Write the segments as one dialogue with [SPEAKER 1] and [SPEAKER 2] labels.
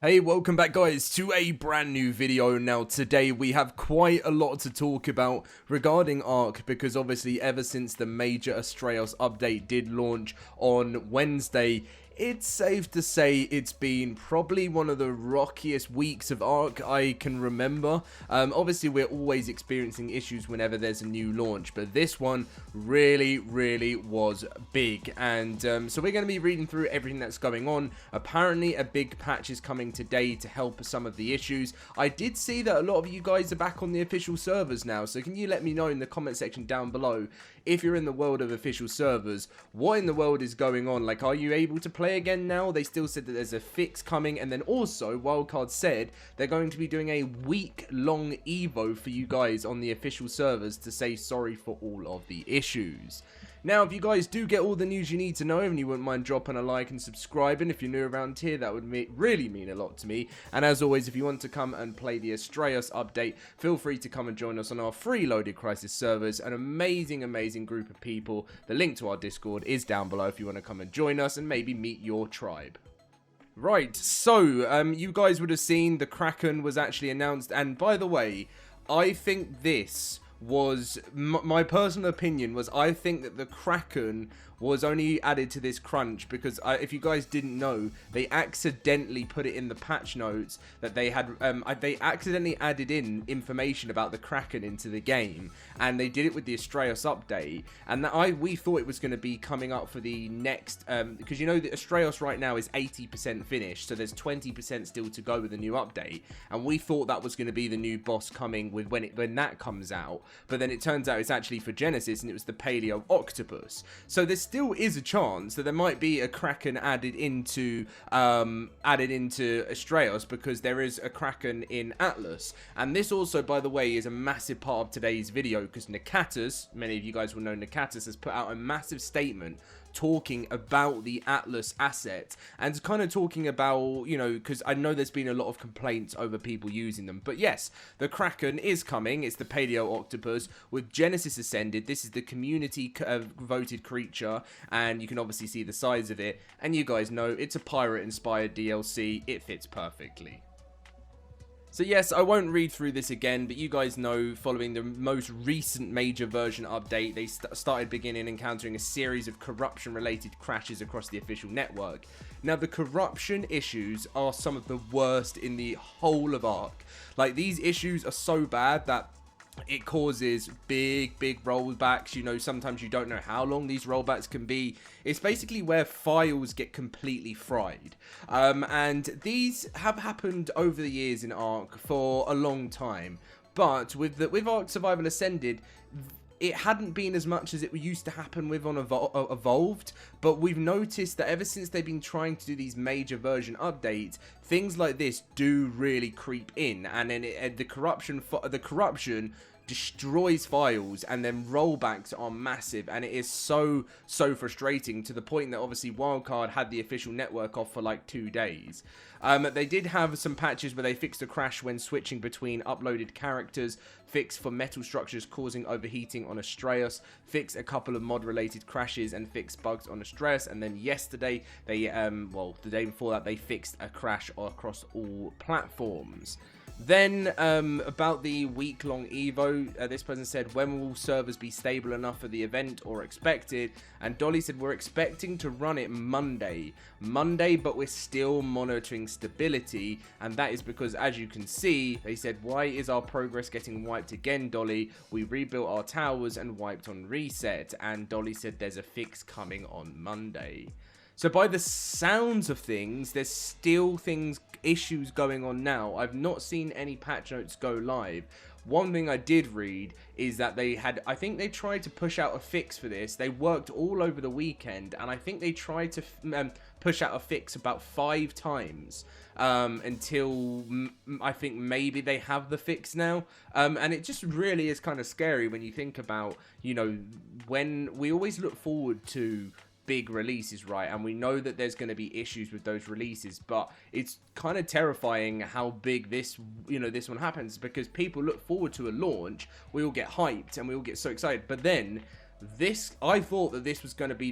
[SPEAKER 1] Hey, welcome back guys to a brand new video. Now today we have quite a lot to talk about regarding Ark, because obviously ever since the major Astraeos update did launch on Wednesday, it's safe to say it's been probably one of the rockiest weeks of Ark I can remember. Obviously we're always experiencing issues whenever there's a new launch, but this one really was big. And so we're going to be reading through everything that's going on. Apparently a big patch is coming today to help some of the issues. I did see that a lot of you guys are back on the official servers now, so can you let me know in the comment section down below, if you're in the world of official servers, what in the world is going on? Like, are you able to play again now? They still said that there's a fix coming, and then also Wildcard said they're going to be doing a week-long Evo for you guys on the official servers to say sorry for all of the issues. Now, if you guys do get all the news you need to know, and you wouldn't mind dropping a like and subscribing if you're new around here, that would really mean a lot to me. And as always, if you want to come and play the Astraeos update, feel free to come and join us on our free LoadedCrysis servers. An amazing group of people. The link to our Discord is down below if you want to come and join us and maybe meet your tribe. Right, so you guys would have seen the Kraken was actually announced, and by the way, I think this was my personal opinion was I think that the Kraken was only added to this crunch because if you guys didn't know, they accidentally put it in the patch notes that they had they accidentally added in information about the Kraken into the game, and they did it with the Astraeos update, and that we thought it was going to be coming up for the next because you know the Astraeos right now is 80% finished, so there's 20% still to go with the new update, and we thought that was going to be the new boss coming with when that comes out. But then it turns out it's actually for Genesis, and it was the Paleo Octopus. So there still is a chance that there might be a Kraken added into Astraeos, because there is a Kraken in Atlas. And this also, by the way, is a massive part of today's video, because Nekatus, many of you guys will know Nekatus, has put out a massive statement talking about the Atlas asset, and kind of talking about, you know, because I know there's been a lot of complaints over people using them, but yes, the Kraken is coming. It's the Paleo Octopus with Genesis Ascended. This is the community voted creature, and you can obviously see the size of it, and you guys know it's a pirate inspired DLC. It fits perfectly. So yes, I won't read through this again, but you guys know following the most recent major version update, they started encountering a series of corruption-related crashes across the official network. Now, the corruption issues are some of the worst in the whole of Ark. Like, these issues are so bad that it causes big rollbacks. You know, sometimes you don't know how long these rollbacks can be. It's basically where files get completely fried. And these have happened over the years in Ark for a long time. But with Ark Survival Ascended, it hadn't been as much as it used to happen with on Evolved, but we've noticed that ever since they've been trying to do these major version updates, things like this do really creep in, and then the corruption destroys files, and then rollbacks are massive, and it is so frustrating, to the point that obviously Wildcard had the official network off for like 2 days. They did have some patches where they fixed a crash when switching between uploaded characters, fixed for metal structures causing overheating on Astraeos, fixed a couple of mod related crashes, and fixed bugs on Astraeos. And then yesterday they well, the day before that, they fixed a crash across all platforms. Then, about the week-long Evo, this person said, when will servers be stable enough for the event or expected? And Dolly said, we're expecting to run it Monday, but we're still monitoring stability, and that is because, as you can see, they said, why is our progress getting wiped again, Dolly? We rebuilt our towers and wiped on reset, and Dolly said there's a fix coming on Monday. So by the sounds of things, there's still issues going on now. I've not seen any patch notes go live. One thing I did read is that I think they tried to push out a fix for this. They worked all over the weekend, and I think they tried to push out a fix about 5 times until I think maybe they have the fix now. And it just really is kind of scary when you think about, you know, when we always look forward to big releases, right? And we know that there's going to be issues with those releases, but it's kind of terrifying how big this one happens, because people look forward to a launch, we all get hyped and we all get so excited, but then I thought that this was going to be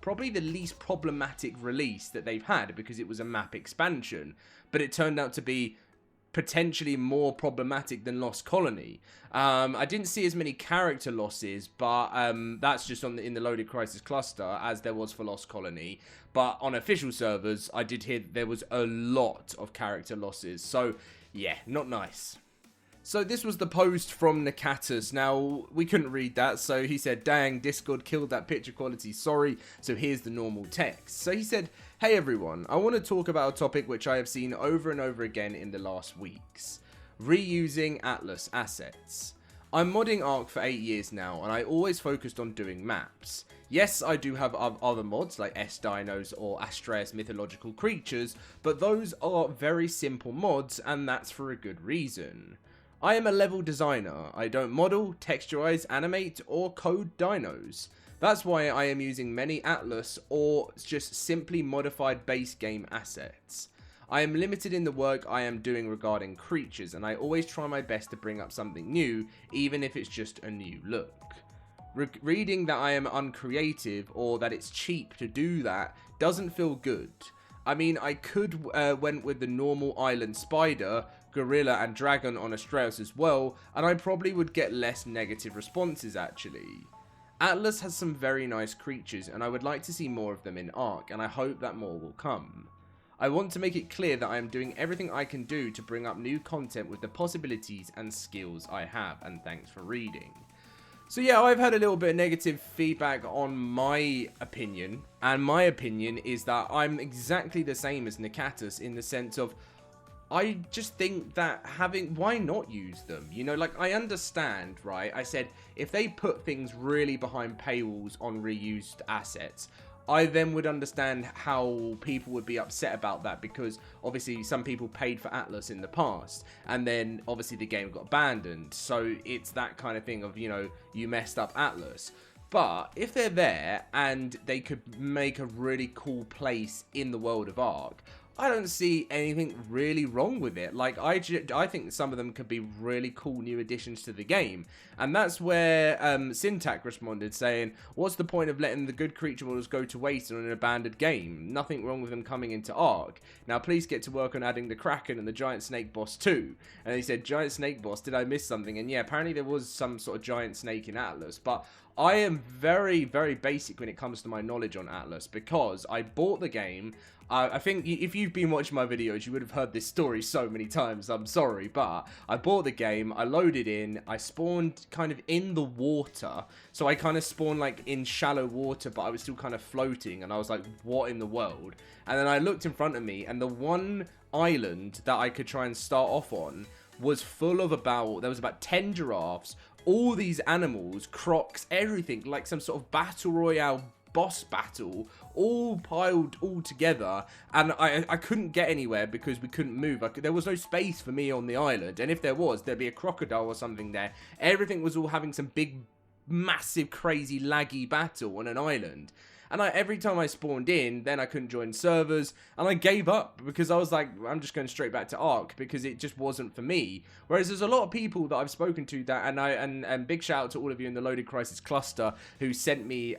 [SPEAKER 1] probably the least problematic release that they've had, because it was a map expansion, but it turned out to be potentially more problematic than Lost Colony. I didn't see as many character losses, but that's just in the LoadedCrysis cluster as there was for Lost Colony. But on official servers, I did hear that there was a lot of character losses. So yeah, not nice. So this was the post from Nekatus. Now, we couldn't read that, so he said, dang, Discord killed that picture quality, sorry. So here's the normal text. So he said, hey everyone, I want to talk about a topic which I have seen over and over again in the last weeks. Reusing Atlas assets. I'm modding Ark for 8 years now, and I always focused on doing maps. Yes, I do have other mods like Dinos or Astraeos mythological creatures, but those are very simple mods, and that's for a good reason. I am a level designer. I don't model, texturize, animate, or code dinos. That's why I am using many Atlas or just simply modified base game assets. I am limited in the work I am doing regarding creatures, and I always try my best to bring up something new, even if it's just a new look. Reading that I am uncreative or that it's cheap to do that doesn't feel good. I mean, I could went with the normal island spider, gorilla and dragon on Astraeos as well, and I probably would get less negative responses actually. Atlas has some very nice creatures, and I would like to see more of them in Ark, and I hope that more will come. I want to make it clear that I am doing everything I can do to bring up new content with the possibilities and skills I have, and thanks for reading. So yeah, I've had a little bit of negative feedback on my opinion, and my opinion is that I'm exactly the same as Nekatus in the sense of, I just think that why not use them? You know, like, I understand, right? I said, if they put things really behind paywalls on reused assets, I then would understand how people would be upset about that, because obviously some people paid for Atlas in the past, and then obviously the game got abandoned. So it's that kind of thing of, you know, you messed up Atlas. But if they're there and they could make a really cool place in the world of Ark, I don't see anything really wrong with it. Like, I think some of them could be really cool new additions to the game. And that's where Syntac responded, saying, what's the point of letting the good creature models go to waste on an abandoned game? Nothing wrong with them coming into Ark. Now, please get to work on adding the Kraken and the giant snake boss too. And he said, giant snake boss, did I miss something? And yeah, apparently there was some sort of giant snake in Atlas. But I am very, very basic when it comes to my knowledge on Atlas, because I bought the game. I think if you've been watching my videos, you would have heard this story so many times. I'm sorry, but I bought the game, I loaded in, I spawned kind of in the water. So I kind of spawned like in shallow water, but I was still kind of floating, and I was like, what in the world? And then I looked in front of me, and the one island that I could try and start off on was full of there was about 10 giraffes, all these animals, crocs, everything, like some sort of battle royale boss battle, all piled all together, and I couldn't get anywhere because we couldn't move. There was no space for me on the island, and if there was, there'd be a crocodile or something there. Everything was all having some big, massive, crazy, laggy battle on an island. And every time I spawned in, then I couldn't join servers, and I gave up because I was like, I'm just going straight back to Ark because it just wasn't for me. Whereas there's a lot of people that I've spoken to that, and big shout out to all of you in the LoadedCrysis cluster who sent me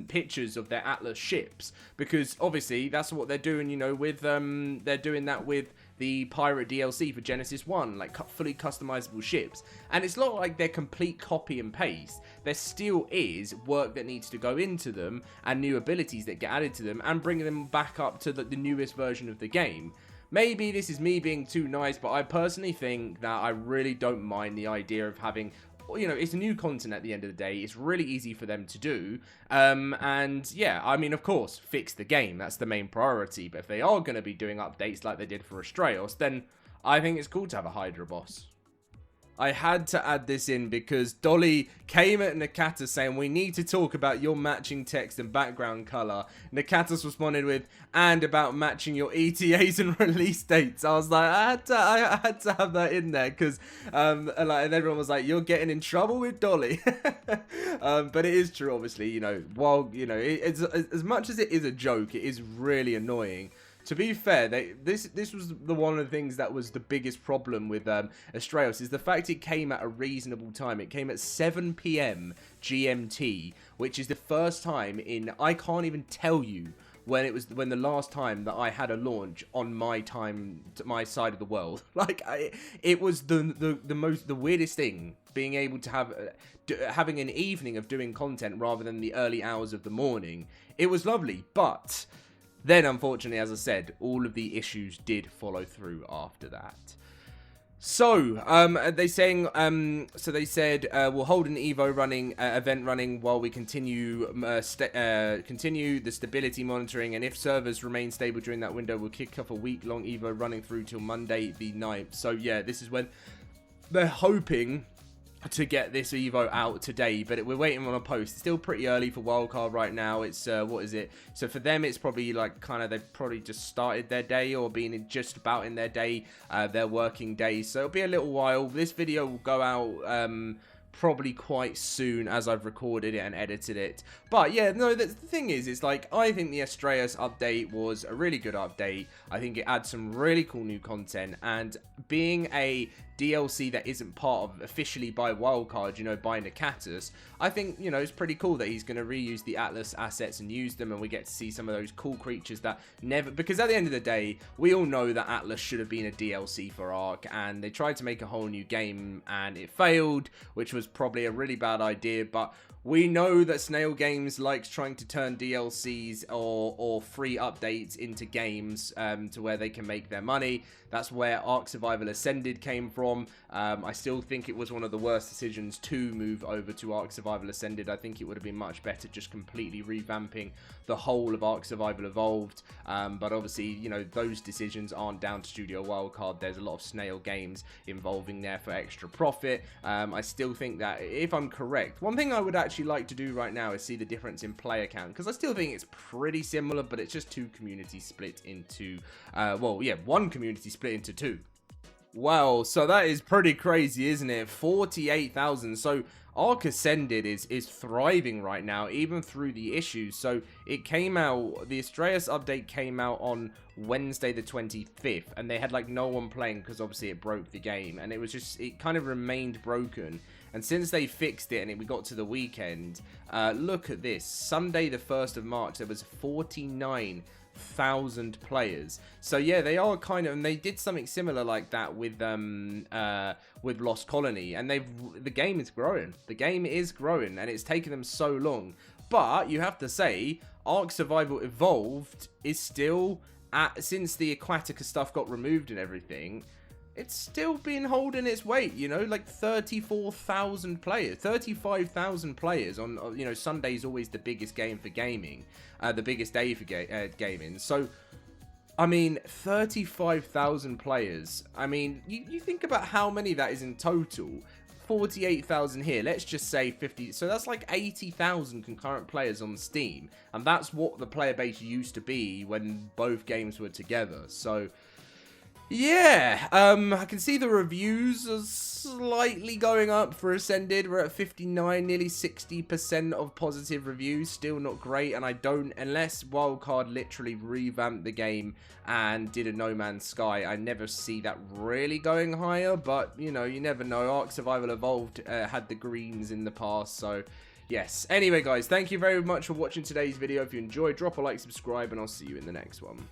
[SPEAKER 1] pictures of their Atlas ships, because obviously that's what they're doing, you know, with they're doing that with the Pirate DLC for Genesis 1, like fully customizable ships. And it's not like they're complete copy and paste. There still is work that needs to go into them, and new abilities that get added to them, and bring them back up to the newest version of the game. Maybe this is me being too nice, but I personally think that I really don't mind the idea of having, you know, it's new content at the end of the day. It's really easy for them to do. And yeah, I mean, of course, fix the game. That's the main priority. But if they are going to be doing updates like they did for Astraeos, then I think it's cool to have a Hydra boss. I had to add this in because Dolly came at Nekatus saying, we need to talk about your matching text and background color. Nekatus responded with, and about matching your ETAs and release dates. I was like, I had to have that in there because, and everyone was like, you're getting in trouble with Dolly. But it is true, obviously, you know, while, you know, it's as much as it is a joke, it is really annoying. To be fair, this was one of the things that was the biggest problem with Astraeos, is the fact it came at a reasonable time. It came at 7 PM GMT, which is the first time in, I can't even tell you when the last time that I had a launch on my side of the world. Like, it was the weirdest thing, being able to have having an evening of doing content rather than the early hours of the morning. It was lovely, but then unfortunately, as I said, all of the issues did follow through after that. So, they said we'll hold an Evo event running while we continue the stability monitoring, and if servers remain stable during that window, we'll kick off a week-long Evo running through till Monday the 9th. So yeah, this is when they're hoping to get this Evo out today, but we're waiting on a post. It's still pretty early for wildcard right now. It's what is it? So for them, it's probably like they've probably just started their day, or been just about in their day, their working day. So it'll be a little while. This video will go out probably quite soon, as I've recorded it and edited it. But yeah, no, the thing is, it's like, I think the Astraeos update was a really good update. I think it adds some really cool new content, and being a DLC that isn't part of officially by wildcard, you know, by Nekatus, I think, you know, it's pretty cool that he's going to reuse the Atlas assets and use them, and we get to see some of those cool creatures that never, because at the end of the day, we all know that Atlas should have been a DLC for Ark, and they tried to make a whole new game and it failed, which was probably a really bad idea. But we know that Snail Games likes trying to turn DLCs or free updates into games to where they can make their money. That's where Ark Survival Ascended came from. I still think it was one of the worst decisions to move over to Ark Survival Ascended. I think it would have been much better just completely revamping the whole of Ark Survival Evolved. But obviously, you know, those decisions aren't down to Studio Wildcard. There's a lot of Snail Games involving there for extra profit. I still think that, if I'm correct, one thing I would actually like to do right now is see the difference in player count, because I still think it's pretty similar, but it's just two communities split into, well, yeah, one community split into two. Wow, so that is pretty crazy, isn't it? 48,000. So Ark Ascended is thriving right now, even through the issues. So it came out, the Astraeos update came out on Wednesday the 25th, and they had like no one playing because obviously it broke the game, and it was just, it kind of remained broken. And since they fixed it and we got to the weekend, look at this. Sunday the 1st of March, there was 49,000 players. So yeah, they are kind of, and they did something similar like that with Lost Colony, and the game is growing. The game is growing, and it's taken them so long. But you have to say, Ark Survival Evolved is still since the Aquatica stuff got removed and everything, it's still been holding its weight, you know, like 34,000 players, 35,000 players on, you know, Sunday's always the biggest game for gaming, the biggest day for gaming. So, I mean, 35,000 players. I mean, you think about how many that is in total. 48,000 here, let's just say 50, so that's like 80,000 concurrent players on Steam, and that's what the player base used to be when both games were together. So yeah, I can see the reviews are slightly going up for Ascended. We're at 59, nearly 60% of positive reviews. Still not great, and I don't, unless Wildcard literally revamped the game and did a No Man's Sky, I never see that really going higher. But, you know, you never know. Ark Survival Evolved had the greens in the past, so yes. Anyway, guys, thank you very much for watching today's video. If you enjoyed, drop a like, subscribe, and I'll see you in the next one.